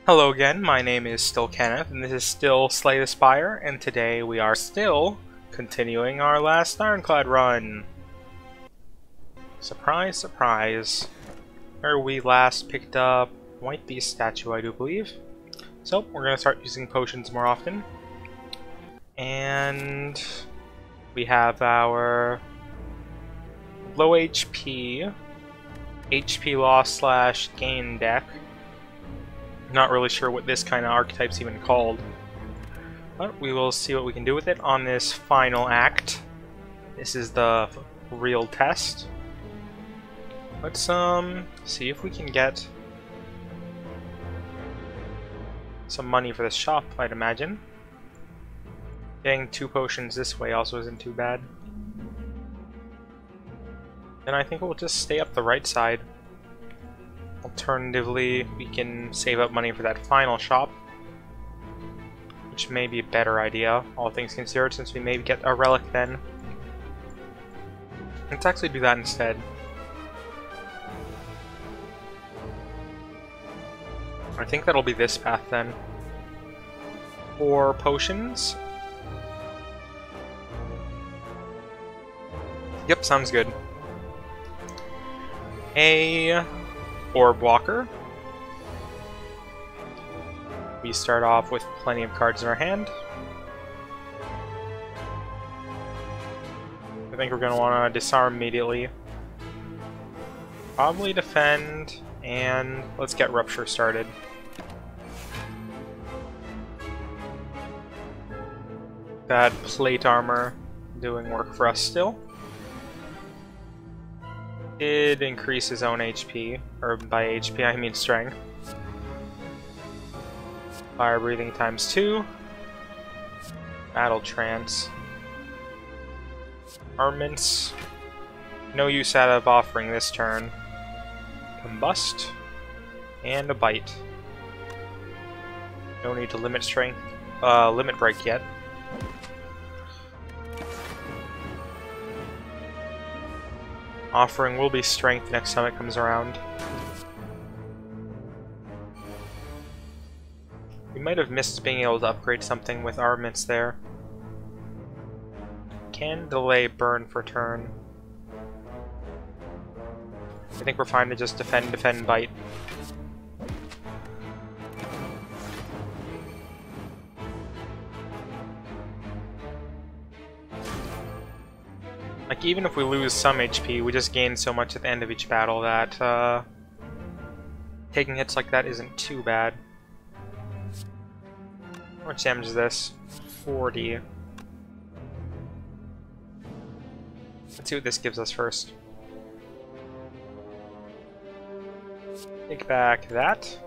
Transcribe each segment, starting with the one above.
Hello again, my name is still Kenneth, and this is still Slay the Spire, and today we are still continuing our last Ironclad run. Surprise, surprise. Where we last picked up White Beast statue, I do believe. So, we're going to start using potions more often. And we have our low HP loss / gain deck. Not really sure what this kind of archetype's even called, but we will see what we can do with it on this final act. This is the real test. Let's see if we can get some money for this shop, I'd imagine. Getting 2 potions this way also isn't too bad. Then I think we'll just stay up the right side. Alternatively, we can save up money for that final shop, which may be a better idea, all things considered, since we may get a relic then. Let's actually do that instead. I think that'll be this path then. 4 potions. Yep, sounds good. A orb walker. We start off with plenty of cards in our hand. I think we're going to want to disarm immediately. Probably defend, and let's get Rupture started. That plate armor doing work for us still. Did increase his own HP, or by HP I mean strength. Fire breathing ×2. Battle trance. Armaments. No use out of offering this turn. Combust. And a bite. No need to limit strength, limit break yet. Offering will be strength next time it comes around. We might have missed being able to upgrade something with armaments there. Can delay burn for turn. I think we're fine to just defend, bite. Like, even if we lose some HP, we just gain so much at the end of each battle that taking hits like that isn't too bad. How much damage is this? 40. Let's see what this gives us first. Take back that.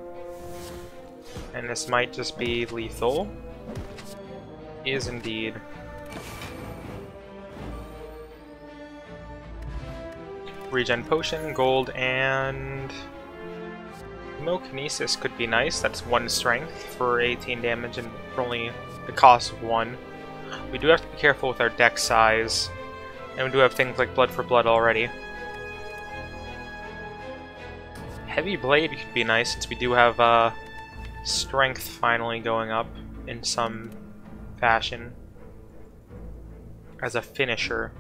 And this might just be lethal. Is indeed. Regen potion, gold, and Hemokinesis could be nice. That's 1 strength for 18 damage and for only the cost of 1. We do have to be careful with our deck size, and we do have things like Blood for Blood already. Heavy Blade could be nice since we do have strength finally going up in some fashion as a finisher.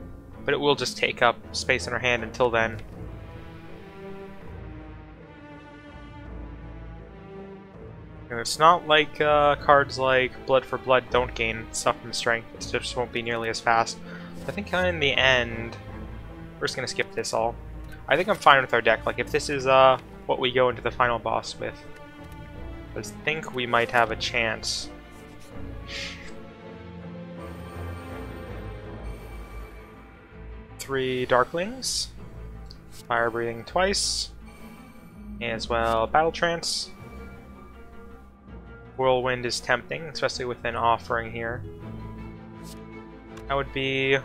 But it will just take up space in our hand until then. And it's not like cards like Blood for Blood don't gain stuff from strength, it just won't be nearly as fast. I think in the end, we're just going to skip this all. I think I'm fine with our deck, like if this is what we go into the final boss with. I think we might have a chance. 3 Darklings, Fire breathing twice, as well Battle Trance. Whirlwind is tempting, especially with an offering here. That would be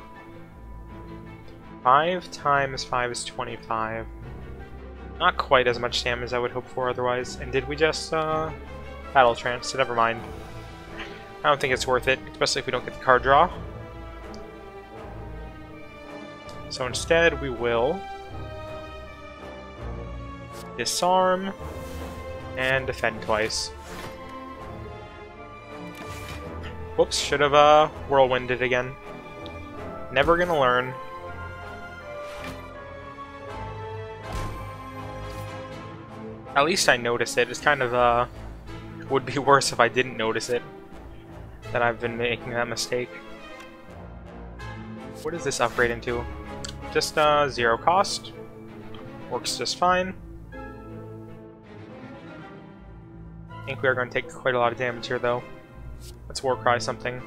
5 times 5 is 25. Not quite as much damage as I would hope for otherwise. And did we just Battle Trance? So never mind. I don't think it's worth it, especially if we don't get the card draw. So instead, we will disarm And defend twice. Whoops, should have whirlwinded again. Never gonna learn. At least I noticed it. It's kind of would be worse if I didn't notice it. That I've been making that mistake. What does this upgrade into? Just 0 cost. Works just fine. I think we are going to take quite a lot of damage here though. Let's Warcry something.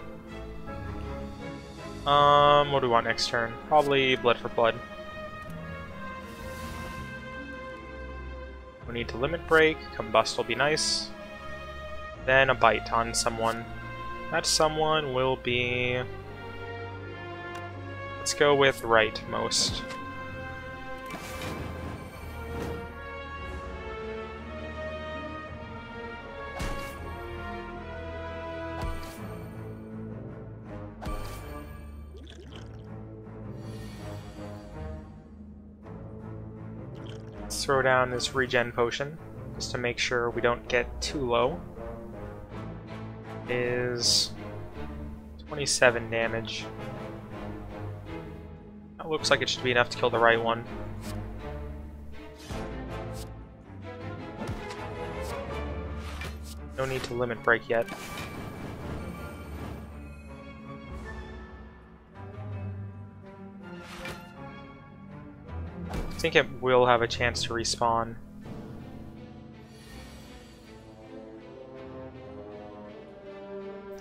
What do we want next turn? Probably Blood for Blood. We need to Limit Break. Combust will be nice. Then a Bite on someone. That someone will be... Let's go with rightmost. Let's throw down this regen potion, just to make sure we don't get too low. Is 27 damage. That looks like it should be enough to kill the right one. No need to Limit Break yet. I think it will have a chance to respawn.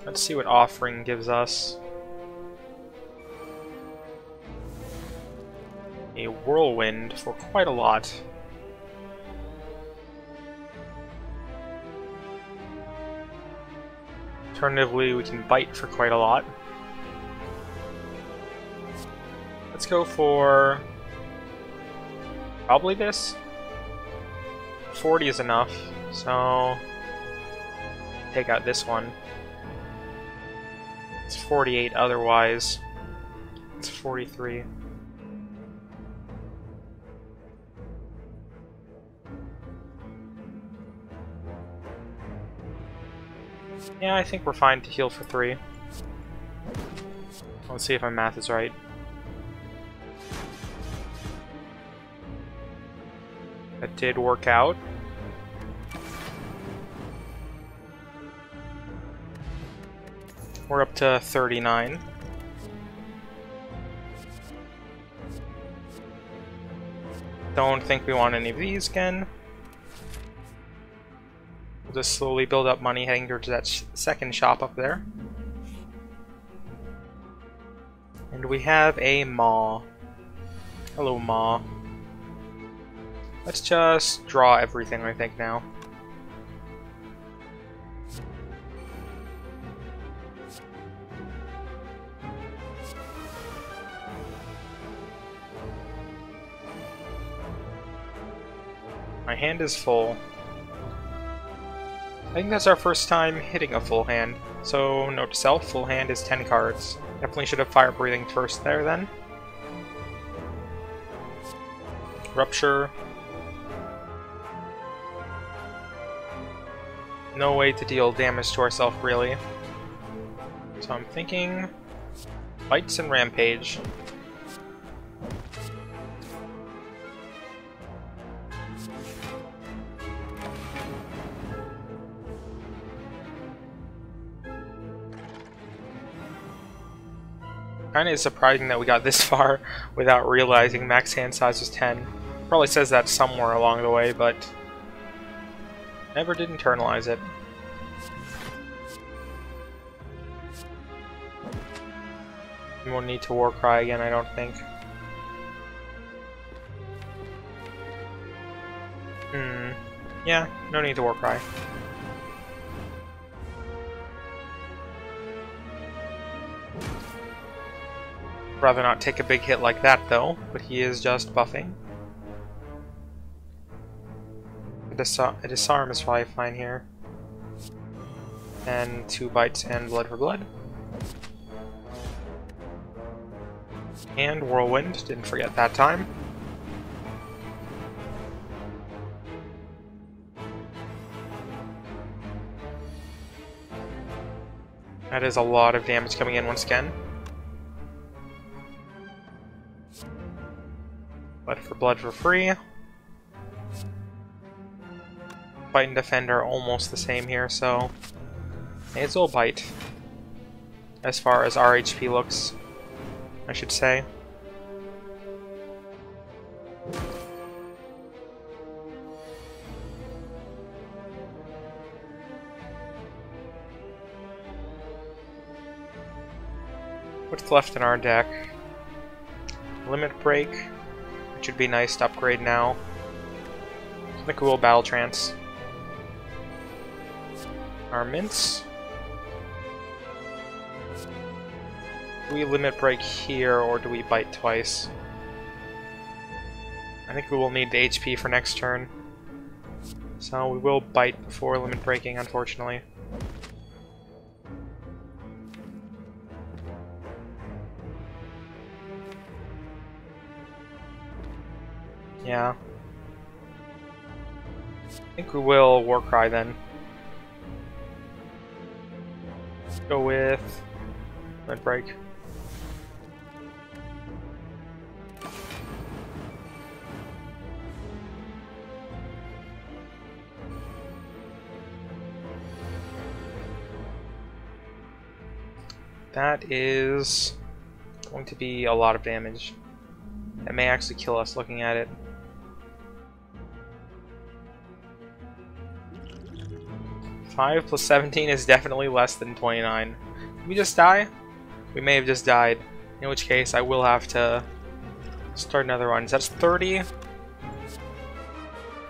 Let's see what Offering gives us. A Whirlwind for quite a lot. Alternatively, we can Bite for quite a lot. Let's go for... probably this. 40 is enough, so... take out this one. It's 48 otherwise. It's 43. Yeah, I think we're fine to heal for 3. Let's see if my math is right. That did work out. We're up to 39. Don't think we want any of these again. We'll just slowly build up money heading towards that second shop up there. And we have a Maw. Hello, Maw. Let's just draw everything, I think, now. My hand is full. I think that's our first time hitting a full hand. So, note to self, full hand is 10 cards. Definitely should have Fire Breathing first there, then. Rupture. No way to deal damage to ourselves, really. So I'm thinking... Bites and Rampage. Kinda is surprising that we got this far without realizing max hand size was 10. Probably says that somewhere along the way, but... never did internalize it. We won't need to Warcry again, I don't think. Yeah, no need to Warcry. Rather not take a big hit like that, though, but he is just buffing. A Disarm is probably fine here. And 2 Bites and Blood for Blood. And Whirlwind, didn't forget that time. That is a lot of damage coming in once again. Blood for free. Bite and defend are almost the same here, so may as well bite. As far as our HP looks, I should say. What's left in our deck? Limit Break, which would be nice to upgrade now. The cool Battle Trance. Our mints. Do we Limit Break here, or do we bite twice? I think we will need the HP for next turn. So we will bite before Limit Breaking, unfortunately. Yeah. I think we will Warcry then. Go with Limit Break. That is going to be a lot of damage. That may actually kill us looking at it. 5 plus 17 is definitely less than 29. Did we just die? We may have just died. In which case, I will have to start another run. That's 30.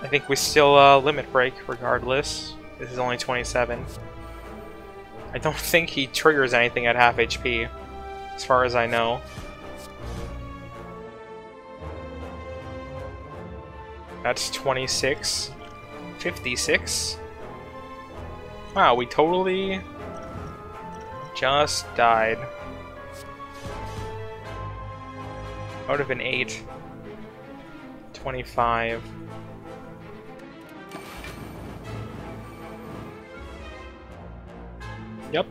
I think we still Limit Break regardless. This is only 27. I don't think he triggers anything at half HP, as far as I know. That's 26. 56. Wow, we totally just died. That would have been 8. 25. Yep.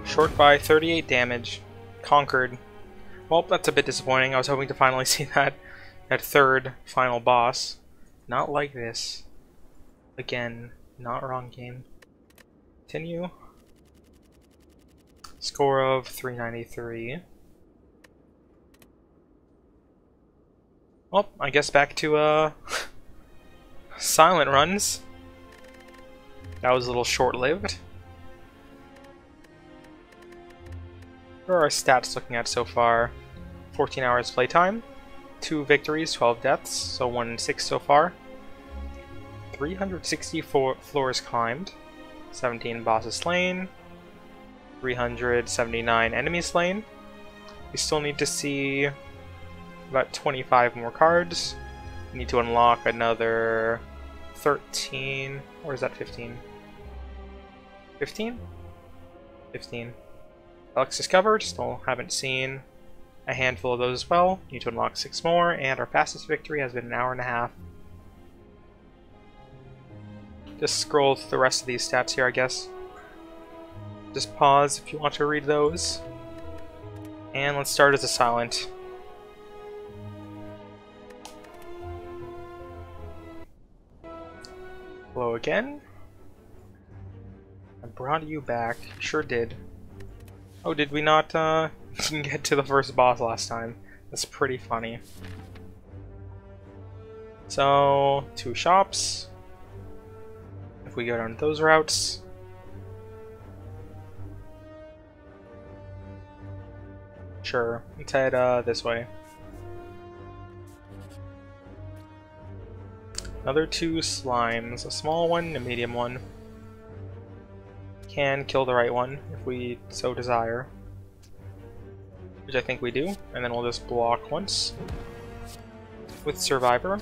Short by 38 damage. Conquered. Well, that's a bit disappointing. I was hoping to finally see that third final boss. Not like this. Again, not wrong game. Continue. Score of 393. Well, I guess back to silent runs. That was a little short-lived. What are our stats looking at so far? 14 hours playtime, 2 victories, 12 deaths, so 1 in 6 so far. 364 floors climbed, 17 bosses slain, 379 enemies slain. We still need to see about 25 more cards. We need to unlock another 13, or is that 15? 15? 15. Relics discovered, still haven't seen a handful of those as well. Need to unlock 6 more, and our fastest victory has been an hour and a half. Just scroll through the rest of these stats here, I guess. Just pause if you want to read those. And let's start as a silent. Hello again. I brought you back. Sure did. Oh, did we not get to the first boss last time? That's pretty funny. So, 2 shops. If we go down those routes. Sure, let's head this way. Another 2 slimes, a small one and a medium one. Can kill the right one if we so desire. Which I think we do, and then we'll just block once with Survivor.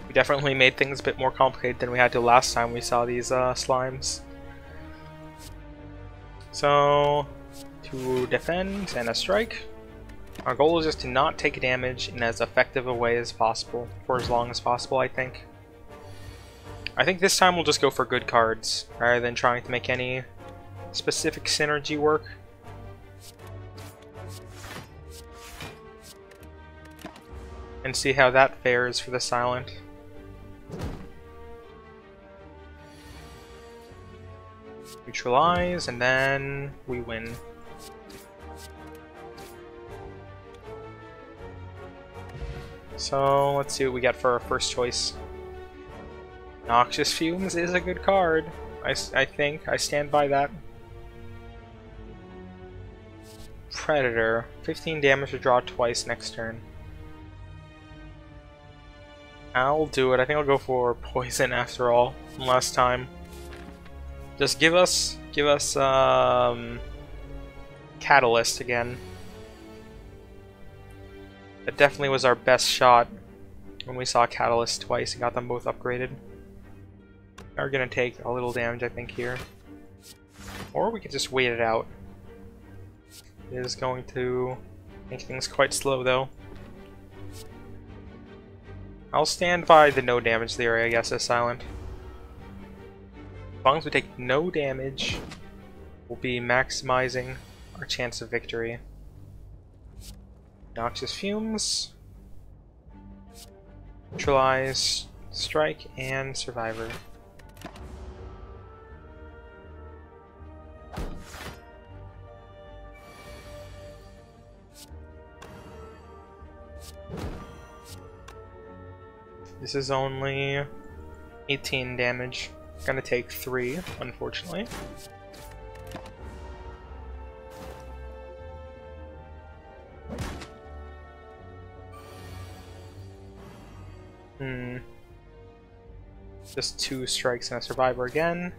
We definitely made things a bit more complicated than we had to last time we saw these slimes. So, 2 defend and a strike. Our goal is just to not take damage in as effective a way as possible, for as long as possible, I think. I think this time we'll just go for good cards, rather than trying to make any specific synergy work. And see how that fares for the Silent. Neutralize, and then we win. So let's see what we get for our first choice. Noxious Fumes is a good card. I think. I stand by that. Predator. 15 damage to draw twice next turn. I'll do it. I think I'll go for Poison after all. One last time. Just give us Catalyst again. That definitely was our best shot when we saw Catalyst twice and got them both upgraded. Are gonna take a little damage, I think, here. Or we could just wait it out. It is going to make things quite slow, though. I'll stand by the no damage theory, I guess, as Silent. As long as we take no damage, we'll be maximizing our chance of victory. Noxious Fumes, Neutralize, Strike, and Survivor. This is only 18 damage. Gonna take 3, unfortunately. Just 2 strikes and a survivor again.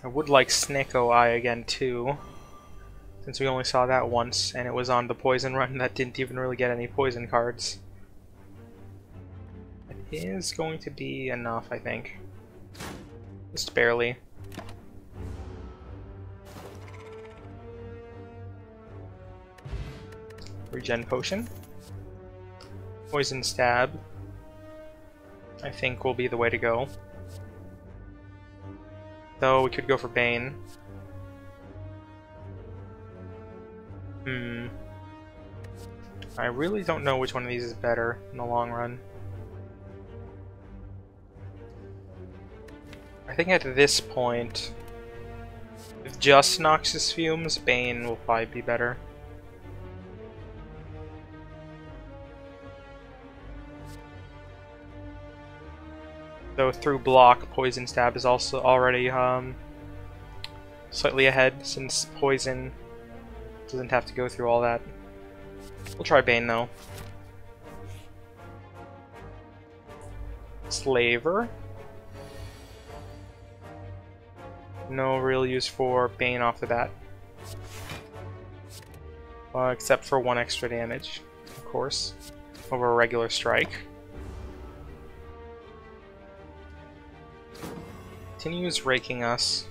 I would like Snake-O Eye again too, since we only saw that once and it was on the poison run that didn't even really get any poison cards. It is going to be enough, I think. Just barely. Regen Potion. Poison Stab, I think, will be the way to go. Though we could go for Bane. I really don't know which one of these is better in the long run. I think at this point, with just Noxious Fumes, Bane will probably be better. Though through block, Poison Stab is also already slightly ahead, since Poison doesn't have to go through all that. We'll try Bane though. Slaver. No real use for Bane off the bat. Except for 1 extra damage, of course, over a regular strike. Continues raking us.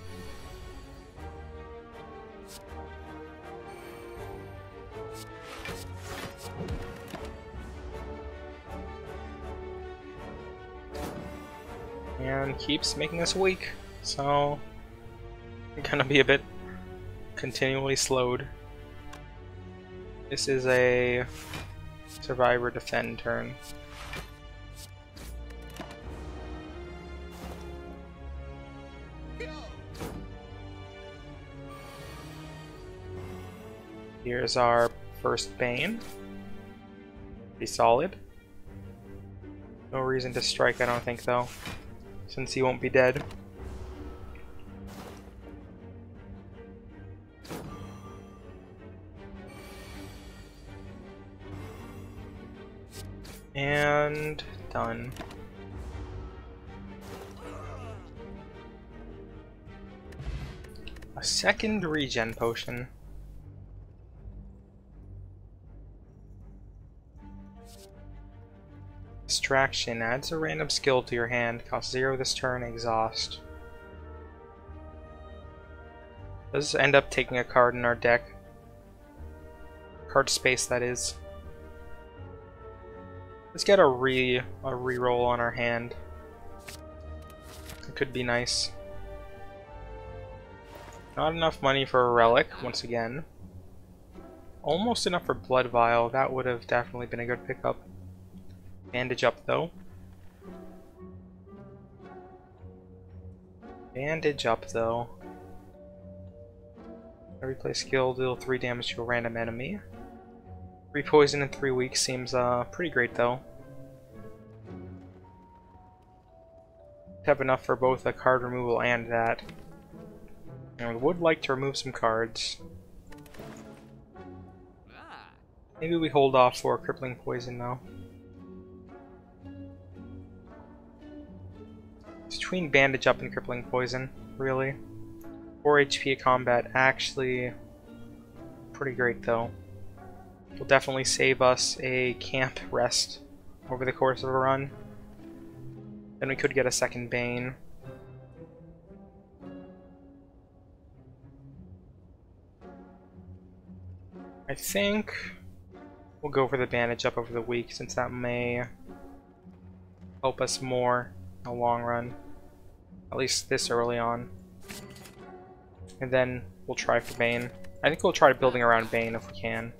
And keeps making us weak, so we're gonna be a bit continually slowed. This is a Survivor Defend turn. Here's our first Bane. Pretty solid. No reason to strike, I don't think, though, since he won't be dead. And done. A second regen potion. Distraction adds a random skill to your hand, costs 0 this turn, exhaust. Does end up taking a card in our deck. Card space, that is. Let's get a reroll on our hand. It could be nice. Not enough money for a relic, once again. Almost enough for Blood Vial. That would have definitely been a good pickup. Bandage up, though. Bandage up, though. Every play skill, deal 3 damage to a random enemy. 3 poison in 3 weeks seems pretty great, though. Have enough for both a card removal and that. And we would like to remove some cards. Maybe we hold off for crippling poison, though. It's between bandage up and crippling poison, really. 4 HP at combat, actually pretty great, though. Will definitely save us a camp rest over the course of a run. Then we could get a second Bane. I think we'll go for the bandage up over the week, since that may help us more in the long run. At least this early on. And then we'll try for Bane. I think we'll try building around Bane if we can.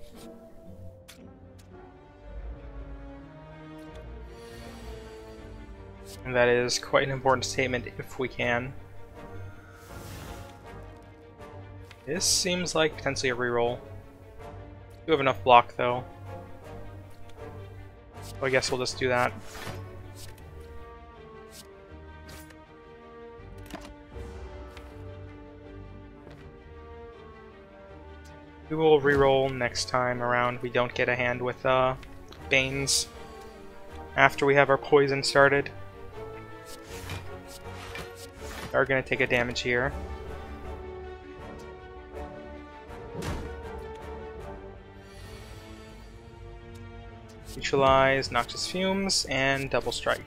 And that is quite an important statement, if we can. This seems like potentially a reroll. We have enough block, though. So I guess we'll just do that. We will reroll next time around we don't get a hand with Banes after we have our poison started. We are going to take a damage here. Neutralize, Noxious Fumes, and Double Strike.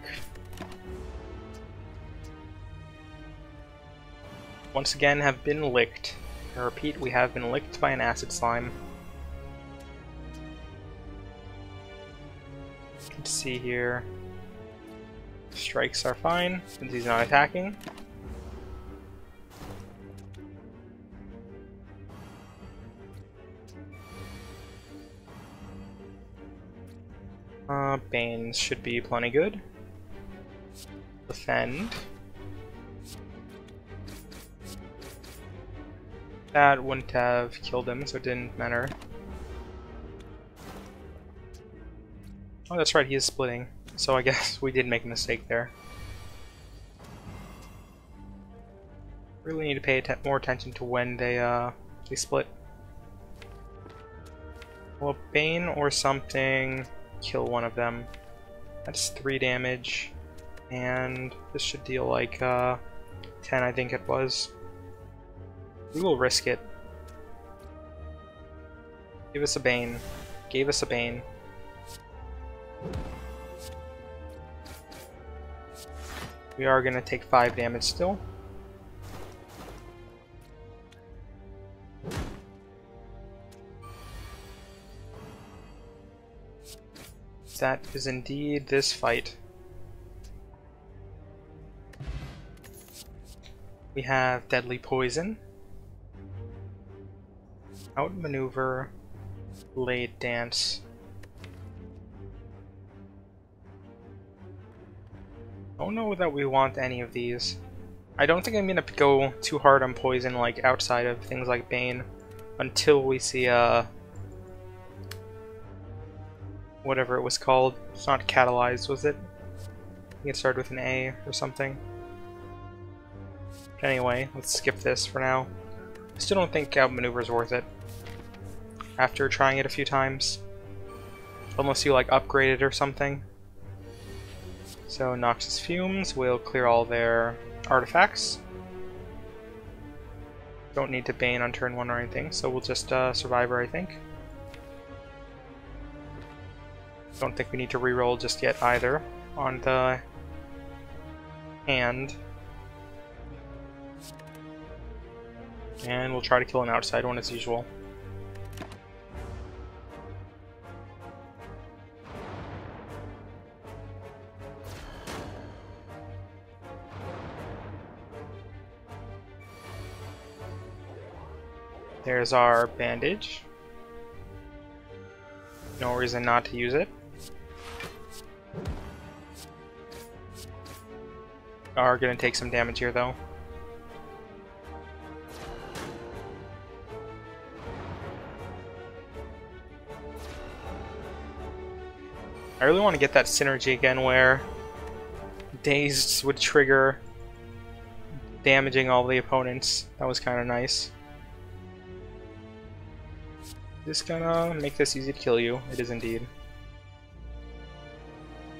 Once again have been licked. I repeat, we have been licked by an acid slime. Let's see here. Strikes are fine, since he's not attacking. Banes should be plenty good. Defend. That wouldn't have killed him, so it didn't matter. Oh, that's right, he is splitting. So I guess we did make a mistake there. Really need to pay more attention to when they split. Well, Bane or something kill one of them. That's 3 damage, and this should deal like 10, I think it was. We will risk it. Give us a Bane. Gave us a Bane. We are going to take 5 damage still. That is indeed this fight. We have Deadly Poison, Outmaneuver, Blade Dance. I don't know that we want any of these. I don't think I'm gonna go too hard on poison, like outside of things like Bane, until we see whatever it was called. It's not Catalyzed, was it? I think it started with an A or something. Anyway, let's skip this for now. I still don't think Outmaneuver is worth it after trying it a few times. Unless you like upgrade it or something. So Noxious Fumes will clear all their artifacts. Don't need to Bane on turn 1 or anything, so we'll just Survivor, I think. Don't think we need to reroll just yet either on the hand. And we'll try to kill an outside one as usual. There's our bandage. No reason not to use it. Are gonna take some damage here though. I really want to get that synergy again where Dazed would trigger damaging all the opponents. That was kind of nice. Just gonna make this easy to kill you. It is indeed.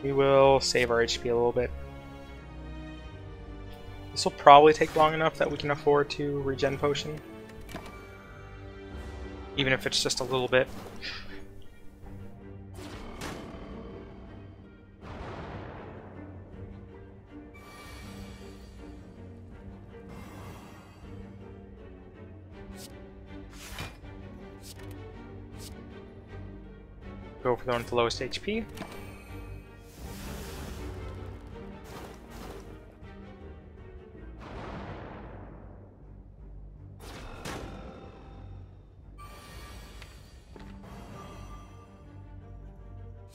We will save our HP a little bit. This will probably take long enough that we can afford to regen potion. Even if it's just a little bit. Go for the one with the lowest HP.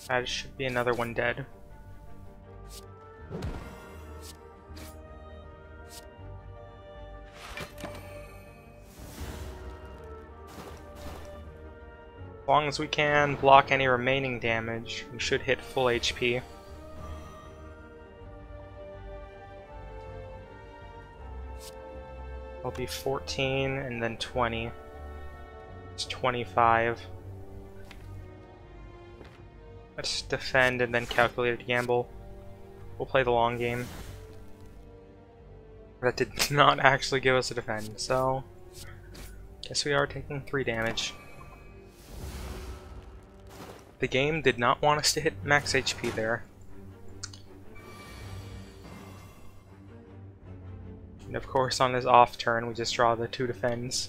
That should be another one dead. As long as we can block any remaining damage, we should hit full HP. It'll be 14 and then 20. It's 25. Let's defend and then calculated gamble. We'll play the long game. That did not actually give us a defend, so guess we are taking 3 damage. The game did not want us to hit max HP there. And of course on this off turn we just draw the 2 defends.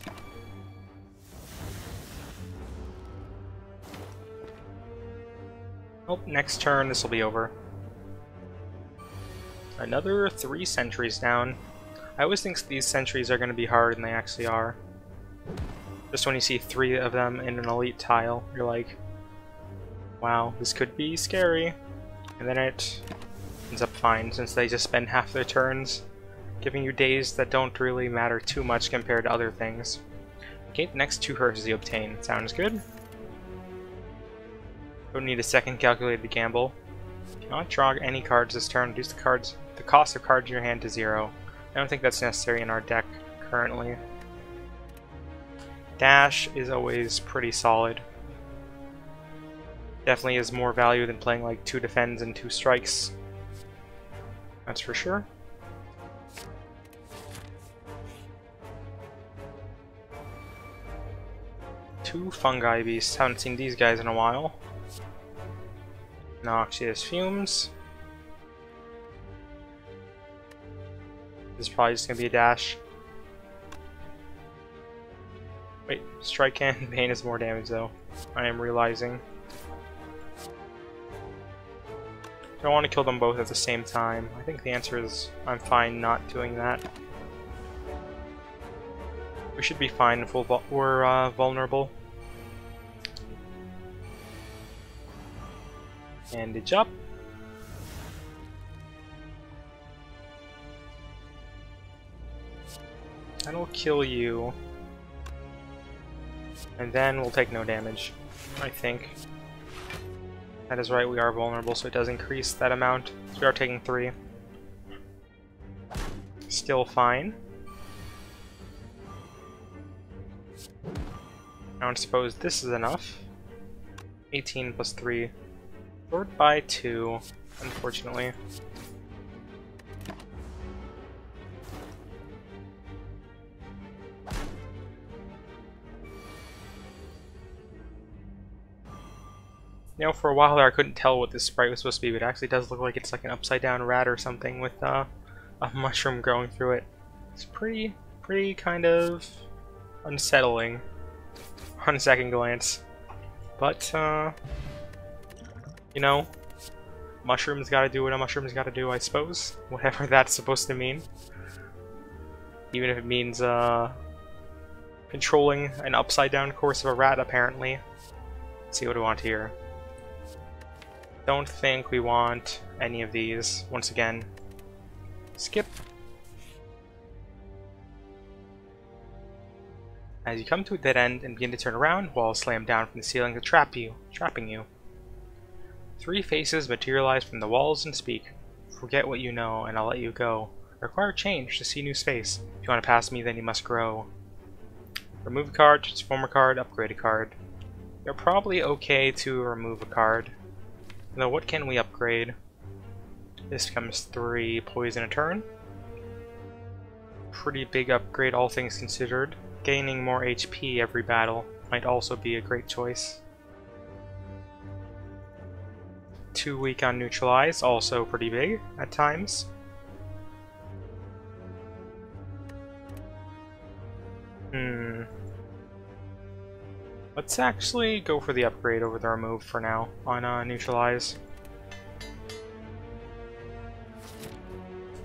Oh, next turn this will be over. Another 3 sentries down. I always think these sentries are going to be harder than they actually are. Just when you see 3 of them in an elite tile, you're like, wow, this could be scary. And then it ends up fine, since they just spend half their turns giving you days that don't really matter too much compared to other things. Okay, the next 2 hearses you obtain. Sounds good. Don't need a second calculated gamble. Cannot draw any cards this turn. Reduce the cost of cards in your hand to 0. I don't think that's necessary in our deck currently. Dash is always pretty solid. Definitely is more value than playing like 2 defends and 2 strikes. That's for sure. Two fungi beasts. Haven't seen these guys in a while. Noxious fumes. This is probably just gonna be a dash. Wait, strike and pain is more damage though. I am realizing. Do I want to kill them both at the same time? I think the answer is I'm fine not doing that. We should be fine if we're vulnerable. Bandage up. That'll kill you. And then we'll take no damage, I think. That is right, we are vulnerable, so it does increase that amount. So we are taking 3. Still fine. I don't suppose this is enough. 18 plus 3. Short by 2, unfortunately. You know, for a while there I couldn't tell what this sprite was supposed to be, but it actually does look like it's like an upside down rat or something with a mushroom growing through it. It's pretty kind of unsettling on second glance. But, you know, mushrooms gotta do what a mushroom's gotta do, I suppose. Whatever that's supposed to mean. Even if it means, controlling an upside-down course of a rat, apparently. Let's see what we want here. Don't think we want any of these. Once again, skip. As you come to a dead end and begin to turn around, walls slam down from the ceiling to trapping you. Three faces materialize from the walls and speak. Forget what you know, and I'll let you go. Require change to see new space. If you want to pass me, then you must grow. Remove a card, transform a card, upgrade a card. You're probably okay to remove a card. Now, what can we upgrade? This becomes 3 poison a turn. Pretty big upgrade, all things considered. Gaining more HP every battle might also be a great choice. 2 weak on neutralize, also pretty big at times. Let's actually go for the upgrade over the remove for now on neutralize.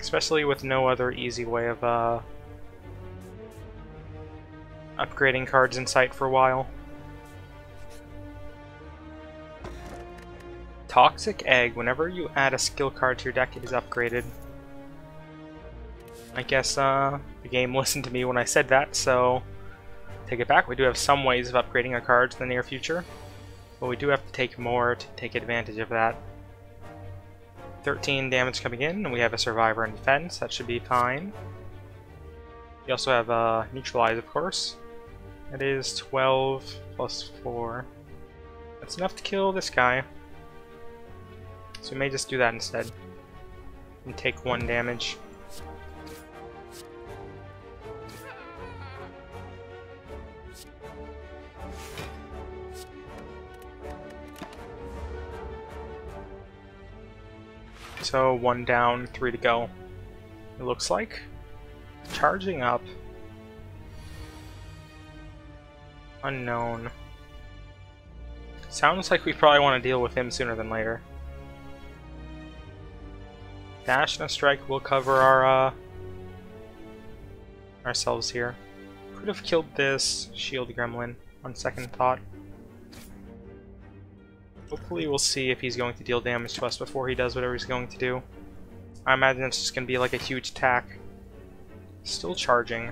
Especially with no other easy way of upgrading cards in sight for a while. Toxic Egg. Whenever you add a skill card to your deck, it is upgraded. I guess the game listened to me when I said that, so take it back. We do have some ways of upgrading our cards in the near future, but we do have to take more to take advantage of that. 13 damage coming in, and we have a Survivor and Defense. That should be fine. We also have Neutralize, of course. That is 12 plus 4. That's enough to kill this guy. So we may just do that instead. And take 1 damage. So 1 down, 3 to go. It looks like. Charging up. Unknown. Sounds like we probably want to deal with him sooner than later. Dash and a strike will cover our ourselves here. Could have killed this shield gremlin on second thought. Hopefully we'll see if he's going to deal damage to us before he does whatever he's going to do. I imagine it's just going to be like a huge attack. Still charging.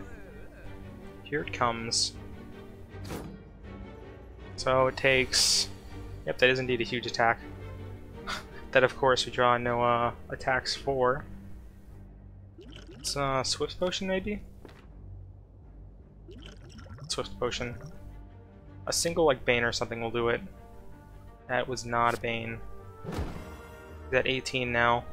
Here it comes. So it takes... Yep, that is indeed a huge attack. That, of course, we draw no attacks for. It's Swift Potion, maybe? Swift Potion. A single, like, Bane or something will do it. That was not a Bane. He's at 18 now.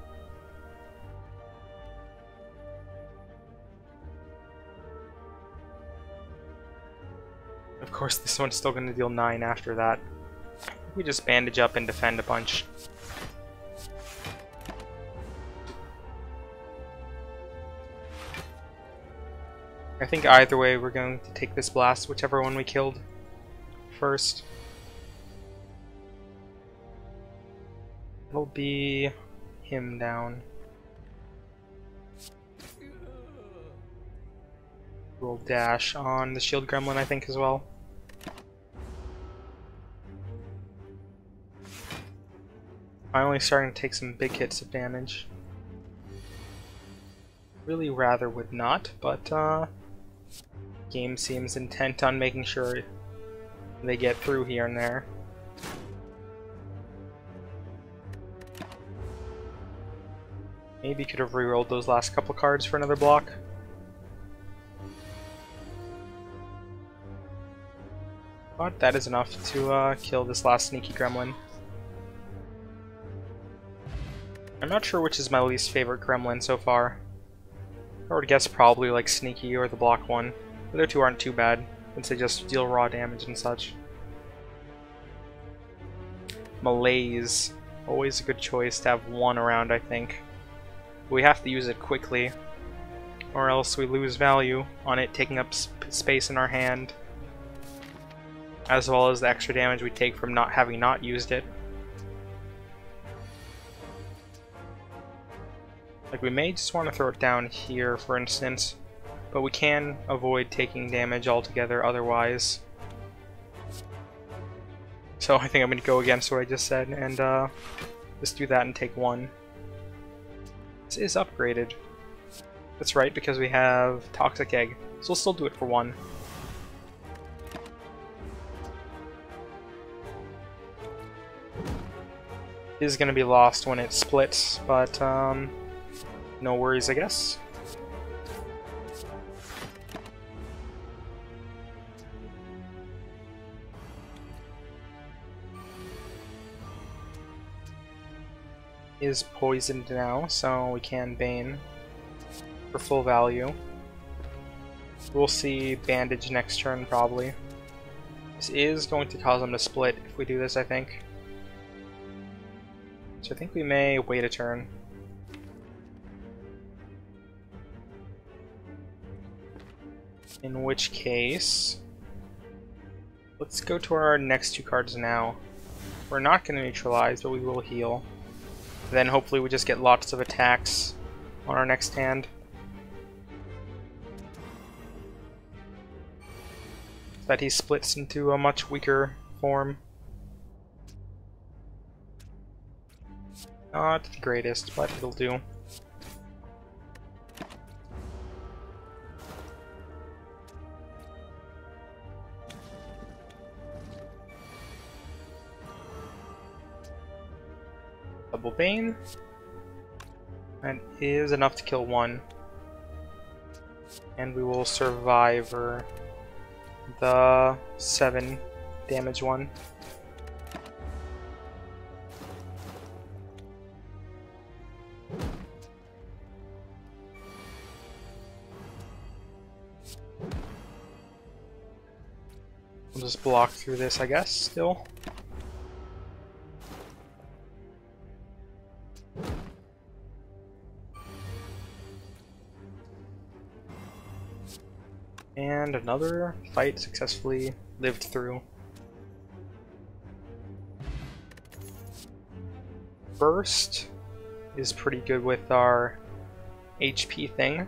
Of course, this one's still going to deal 9 after that. We just bandage up and defend a bunch. I think either way we're going to take this blast, whichever one we killed first. It'll be him down. We'll dash on the shield gremlin, I think, as well. Finally starting to take some big hits of damage. Really rather would not, but game seems intent on making sure they get through here and there. Maybe could have rerolled those last couple cards for another block. But that is enough to kill this last sneaky gremlin. I'm not sure which is my least favorite gremlin so far. I would guess probably like Sneaky or the block one. The other two aren't too bad, since they just deal raw damage and such. Malaise. Always a good choice to have one around, I think. We have to use it quickly. or else we lose value on it taking up space in our hand, as well as the extra damage we take from not having not used it. Like, we may just want to throw it down here, for instance, but we can avoid taking damage altogether otherwise. So I think I'm going to go against what I just said and just do that and take 1. This is upgraded. That's right, because we have Toxic Egg, so we'll still do it for 1. It is going to be lost when it splits, but no worries, I guess. Is poisoned now, so we can Bane for full value. We'll see Bandage next turn, probably. This is going to cause them to split if we do this, I think. So I think we may wait a turn. In which case, let's go to our next 2 cards now. We're not going to neutralize, but we will heal. Then hopefully we just get lots of attacks on our next hand. So that he splits into a much weaker form. Not the greatest, but it'll do. Double Bane. That is enough to kill 1. And we will survivor the 7 damage one. We'll just block through this, I guess, still. And another fight successfully lived through. Burst is pretty good with our HP thing.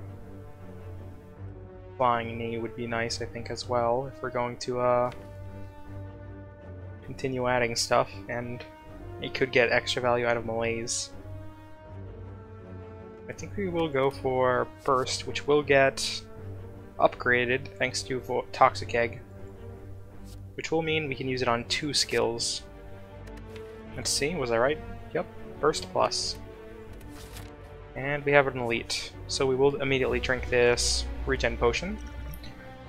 Flying Knee would be nice, I think, as well, if we're going to continue adding stuff, and it could get extra value out of Malaise. I think we will go for Burst, which will get upgraded thanks to Toxic Egg, which will mean we can use it on 2 skills. Let's see, was I right? Yep, Burst Plus. And we have an Elite, so we will immediately drink this regen potion.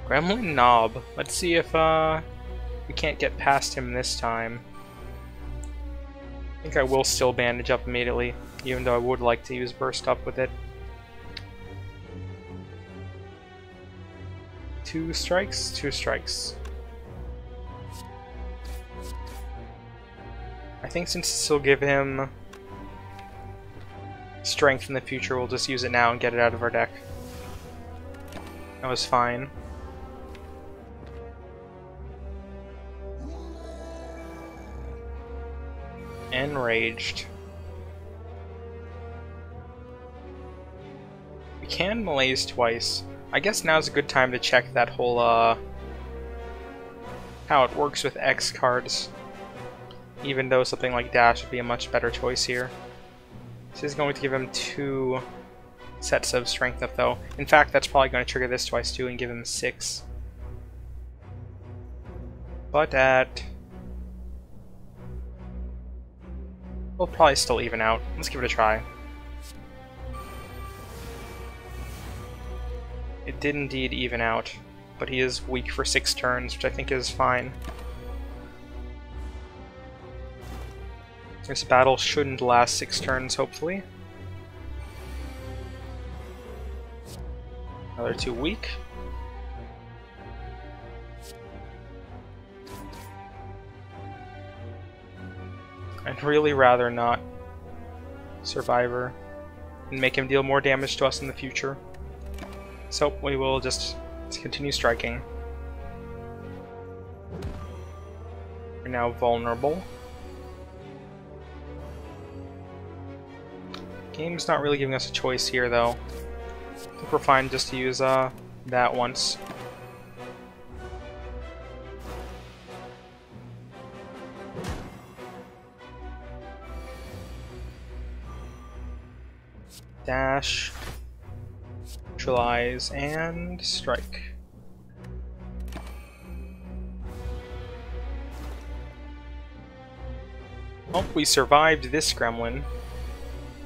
Gremlin Knob. Let's see if we can't get past him this time. I think I will still bandage up immediately, even though I would like to use Burst Up with it. 2 strikes, 2 strikes. I think since this will give him strength in the future, we'll just use it now and get it out of our deck. That was fine. Enraged. We can Malaise twice. I guess now's a good time to check that whole, how it works with X cards. Even though something like Dash would be a much better choice here. This is going to give him 2 sets of strength up, though. In fact, that's probably going to trigger this twice, too, and give him 6. But we'll probably still even out. Let's give it a try. It did indeed even out, but he is weak for 6 turns, which I think is fine. This battle shouldn't last 6 turns, hopefully. Another 2 weak. I'd really rather not Survivor and make him deal more damage to us in the future. So we will just continue striking. We're now vulnerable. Game's not really giving us a choice here, though. I think we're fine just to use that once. Dash, neutralize, and strike. Oh, we survived this gremlin,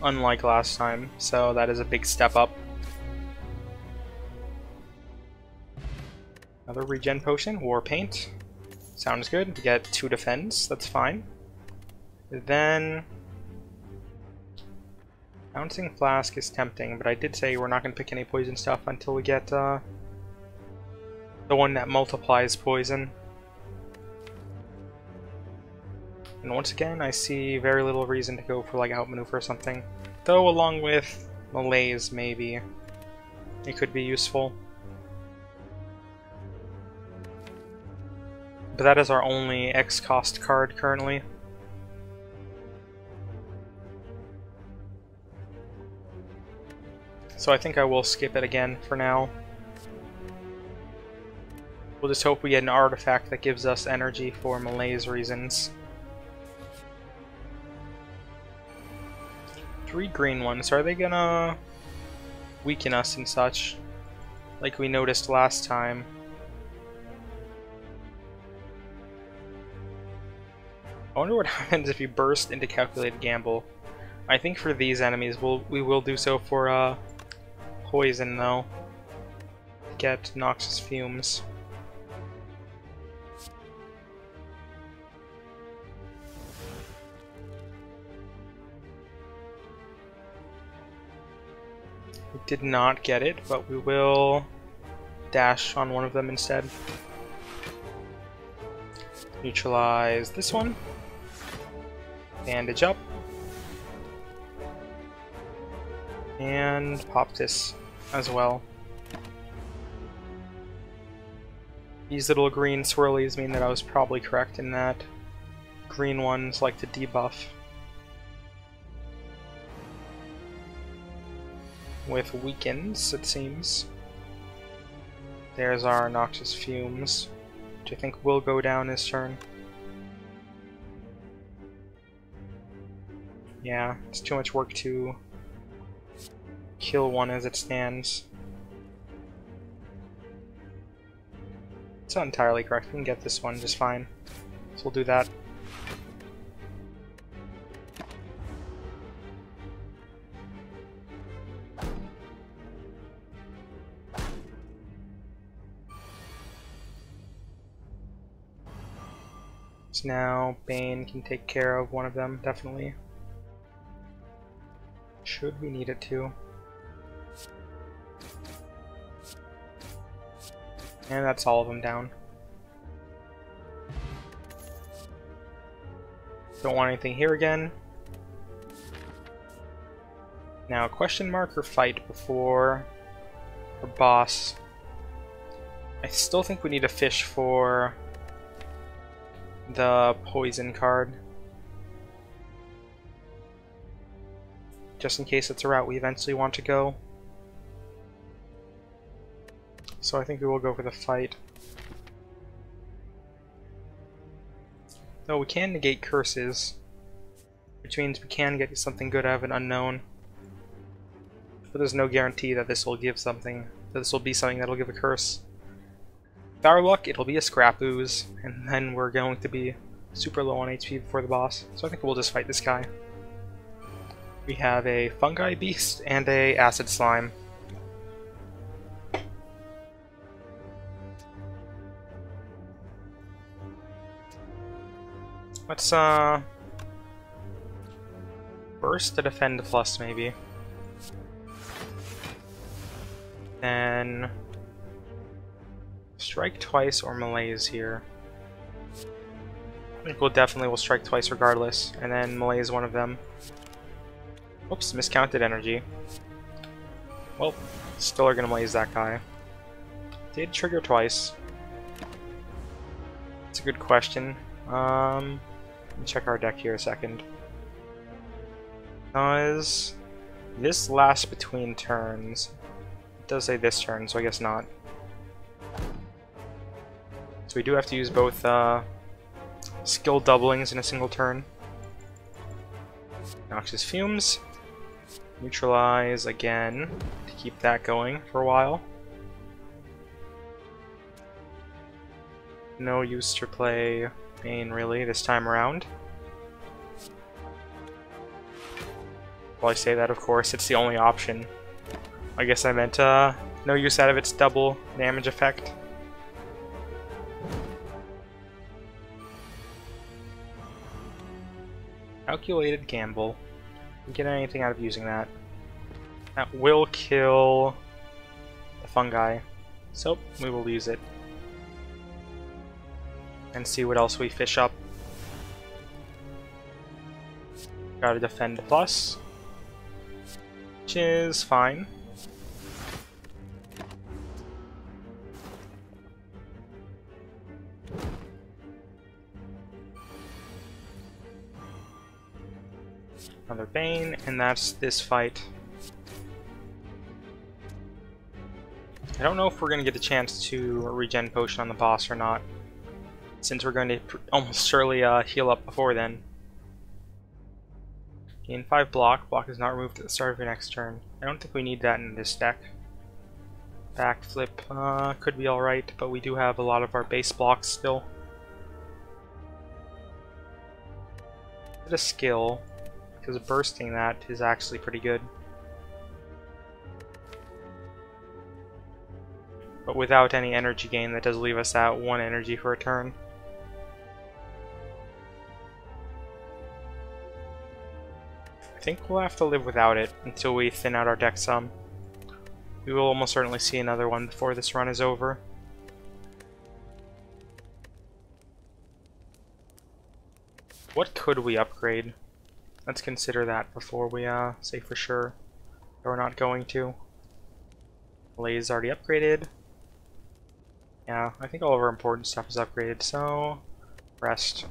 unlike last time, so that is a big step up. Another regen potion, war paint. Sounds good. We get 2 defense, that's fine. Then bouncing flask is tempting, but I did say we're not going to pick any poison stuff until we get the one that multiplies poison. And once again, I see very little reason to go for like outmaneuver or something. Though along with malaise, maybe it could be useful. But that is our only X cost card currently. So I think I will skip it again for now. We'll just hope we get an artifact that gives us energy for malaise reasons. 3 green ones, are they gonna weaken us and such? Like we noticed last time. I wonder what happens if you burst into calculated gamble. I think for these enemies we will do so for poison though. Get noxious fumes. We did not get it, but we will dash on one of them instead. Neutralize this one. Bandage up. And pop this as well. These little green swirlies mean that I was probably correct in that green ones like to debuff. With weakens, it seems. There's our noxious fumes, which I think will go down this turn. Yeah, it's too much work to kill one as it stands. It's not entirely correct. We can get this one just fine. So we'll do that. So now Bane can take care of one of them, definitely. Should we need it to. And that's all of them down. Don't want anything here again. Now, question mark or fight before our boss. I still think we need a fish for the poison card. Just in case it's a route we eventually want to go. So I think we will go for the fight. Though we can negate curses, which means we can get something good out of an unknown. But there's no guarantee that this will give something, that this will be something that'll give a curse. With our luck, it'll be a scrap ooze, and then we're going to be super low on HP before the boss. So I think we'll just fight this guy. We have a fungi beast and a acid slime. Let's burst to defend plus maybe. Then strike twice or malaise here. I think we'll definitely strike twice regardless, and then malaise one of them. Oops, miscounted energy. Well, still are gonna blaze that guy. Did trigger twice. It's a good question. Let me check our deck here a second. Does this last between turns? It does say this turn, so I guess not. So we do have to use both skill doublings in a single turn. Noxious Fumes. Neutralize again to keep that going for a while. No use to play Bane really this time around. Well, I say that, of course, it's the only option. I guess I meant no use out of its double damage effect. Calculated gamble. Didn't get anything out of using that. That will kill the fungi, so we will use it. And see what else we fish up. Got a defend plus, which is fine. Another Bane, and that's this fight. I don't know if we're going to get a chance to regen potion on the boss or not, since we're going to almost surely heal up before then. Gain 5 block. Block is not removed at the start of your next turn. I don't think we need that in this deck. Backflip could be alright, but we do have a lot of our base blocks still. Get a skill, because bursting that is actually pretty good. But without any energy gain, that does leave us at 1 energy for a turn. I think we'll have to live without it until we thin out our deck some. We will almost certainly see another one before this run is over. What could we upgrade? Let's consider that before we say for sure that we're not going to. Blaze is already upgraded. Yeah, I think all of our important stuff is upgraded, so rest.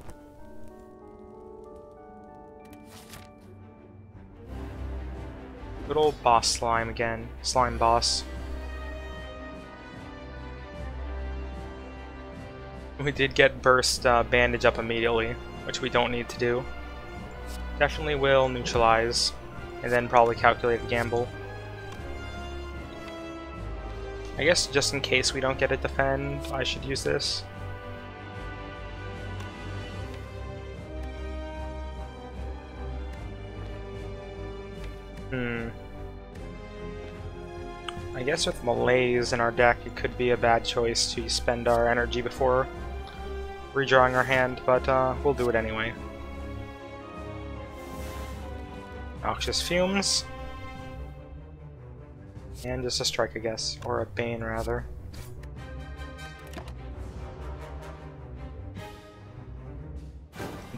Good old boss slime again. Slime boss. We did get burst bandage up immediately, which we don't need to do. Definitely will neutralize, and then probably calculate a gamble. I guess just in case we don't get a defend, I should use this. I guess with Malaise in our deck, it could be a bad choice to spend our energy before redrawing our hand, but we'll do it anyway. Noxious Fumes. And just a strike, I guess. Or a Bane, rather.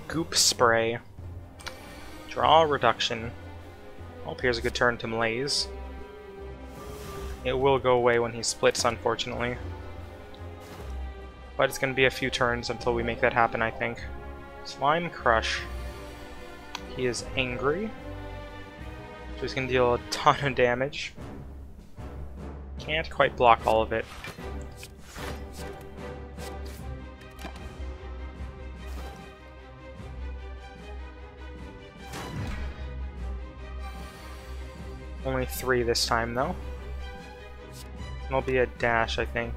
Goop Spray. Draw Reduction. Well, here's a good turn to Malaise. It will go away when he splits, unfortunately. But it's going to be a few turns until we make that happen, I think. Slime Crush. He is angry. So he's going to deal a ton of damage. Can't quite block all of it. Only 3 this time, though. It'll be a dash, I think.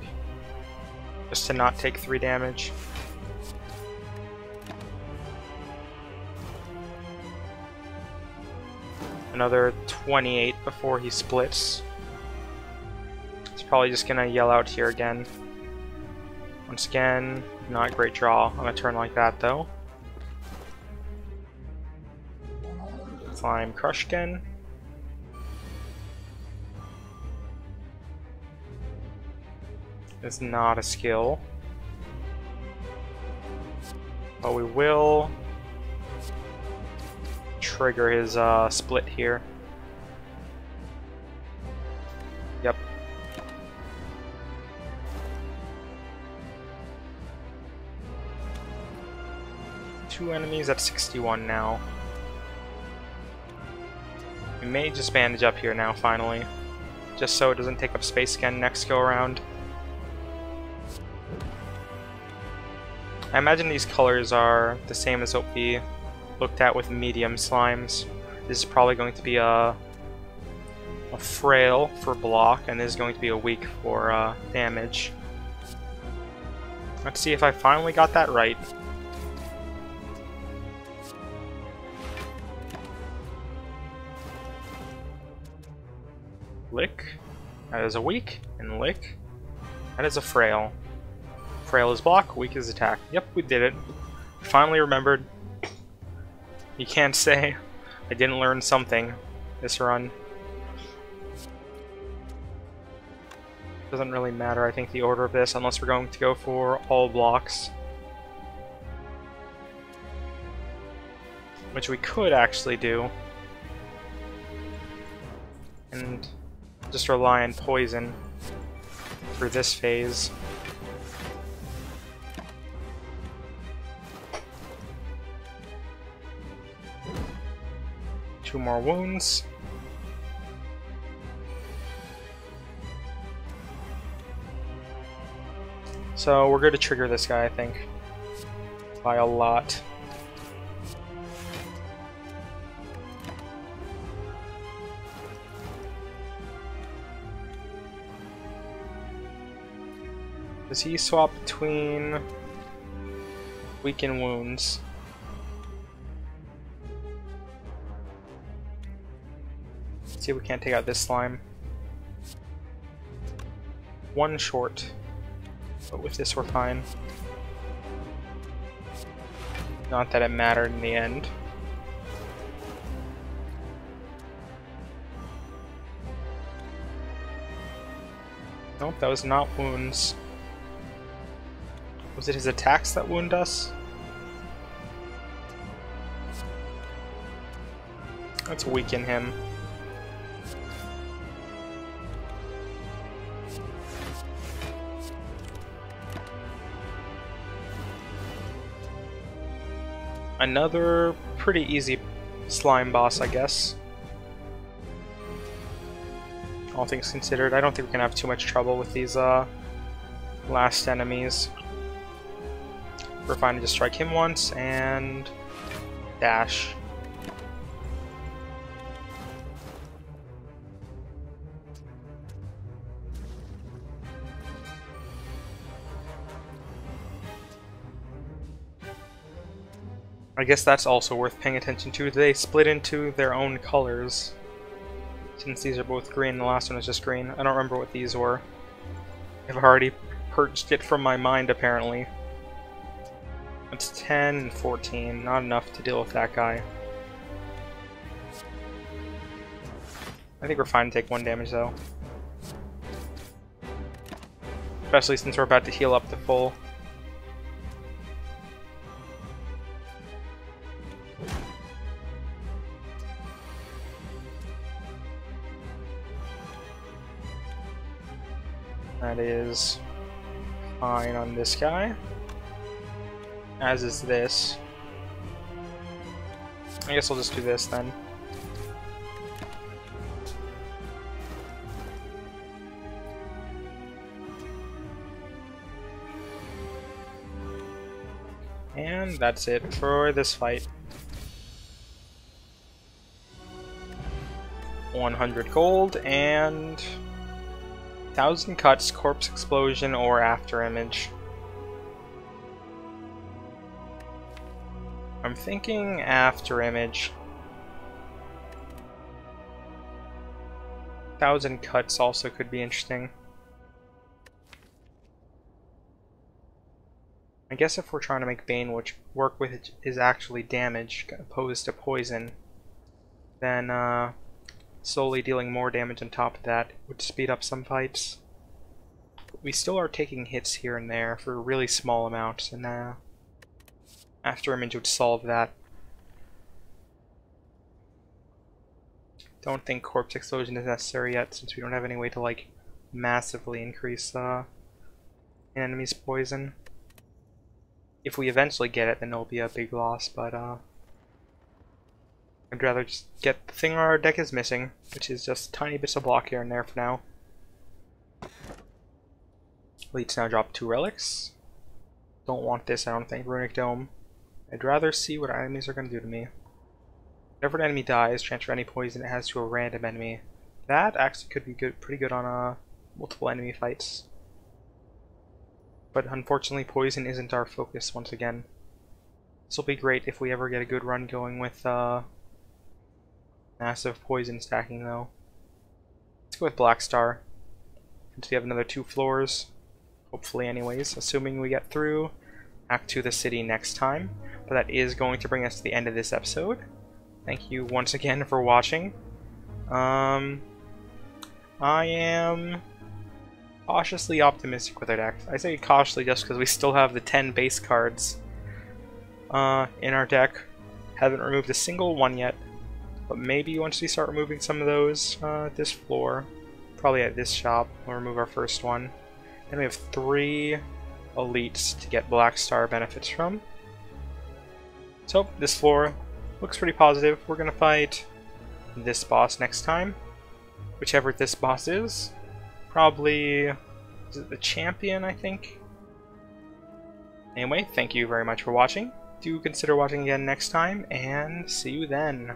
Just to not take 3 damage. Another 28 before he splits. He's probably just gonna yell out here again. Once again, not a great draw on a turn like that, though. Slime Crush again. It's not a skill, but we will trigger his split here. 2 enemies at 61 now. We may just bandage up here now, finally. Just so it doesn't take up space again next go around. I imagine these colors are the same as what we looked at with medium slimes. This is probably going to be a frail for block, and this is going to be a weak for damage. Let's see if I finally got that right. Lick. That is a weak, and lick. That is a frail. Frail is block, weak is attack. Yep, we did it. Finally remembered. You can't say I didn't learn something this run. Doesn't really matter, I think, the order of this, unless we're going to go for all blocks. Which we could actually do. And just rely on poison for this phase. Two more wounds. So we're going to trigger this guy, I think, by a lot. Does he swap between weak and wounds? Let's see if we can't take out this slime. One short. But with this we're fine. Not that it mattered in the end. Nope, that was not wounds. Was it his attacks that wound us? Let's weaken him. Another pretty easy slime boss, I guess. All things considered, I don't think we can have too much trouble with these last enemies. We're fine to just strike him once and dash. I guess that's also worth paying attention to. They split into their own colors. Since these are both green, the last one was just green. I don't remember what these were. I've already purged it from my mind, apparently. It's 10 and 14, not enough to deal with that guy. I think we're fine to take 1 damage, though. Especially since we're about to heal up to full. That is fine on this guy. As is this. I guess I'll just do this then. And that's it for this fight. 100 gold and 1,000 cuts, corpse explosion, or after image. I'm thinking after image. 1,000 cuts also could be interesting. I guess if we're trying to make Bane, which work with it is actually damage opposed to poison, then slowly dealing more damage on top of that would speed up some fights. But we still are taking hits here and there for really small amounts, and after image would solve that. Don't think corpse explosion is necessary yet, since we don't have any way to like massively increase an enemy's poison. If we eventually get it, then it'll be a big loss, but I'd rather just get the thing our deck is missing, which is just tiny bits of block here and there for now. Elite's now drop 2 relics. Don't want this, I don't think. Runic Dome. I'd rather see what enemies are going to do to me. Whenever an enemy dies, transfer any poison it has to a random enemy. That actually could be good, pretty good on multiple enemy fights. But unfortunately, poison isn't our focus once again. This will be great if we ever get a good run going with massive poison stacking, though. Let's go with Black Star. Since we have another 2 floors. Hopefully, anyways. Assuming we get through. Back to the city next time. But that is going to bring us to the end of this episode. Thank you once again for watching. I am cautiously optimistic with our deck. I say cautiously just because we still have the 10 base cards in our deck. Haven't removed a single one yet, but maybe once we start removing some of those at this floor, probably at this shop, we'll remove our first one. Then we have 3 elites to get Black Star benefits from. So this floor looks pretty positive. We're gonna fight this boss next time, whichever this boss is. Probably, is it the champion, I think? Anyway, thank you very much for watching. Do consider watching again next time, and see you then.